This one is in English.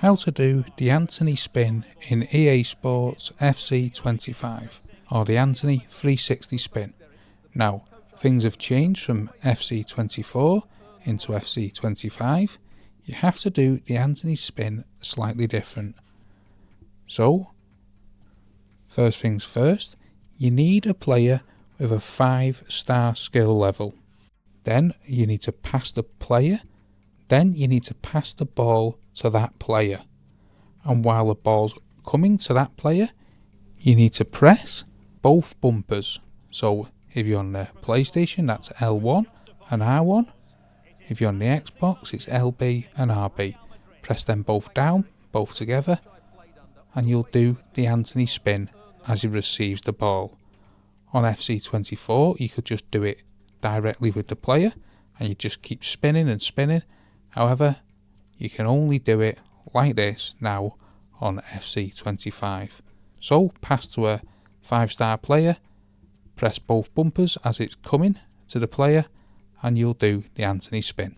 How to do the Antony Spin in EA Sports FC25 or the Antony 360 Spin. Now, things have changed from FC24 into FC25. You have to do the Antony Spin slightly different. So, first things first, you need a player with a 5-star skill level. Then you need to pass the player. Then you need to pass the ball to that player. And while the ball's coming to that player, you need to press both bumpers. So if you're on the PlayStation, that's L1 and R1. If you're on the Xbox, it's LB and RB. Press them both down, both together, and you'll do the Antony Spin as he receives the ball. On FC24, you could just do it directly with the player, and you just keep spinning and spinning. However, you can only do it like this now on FC25. So pass to a 5-star player, press both bumpers as it's coming to the player, and you'll do the Antony Spin.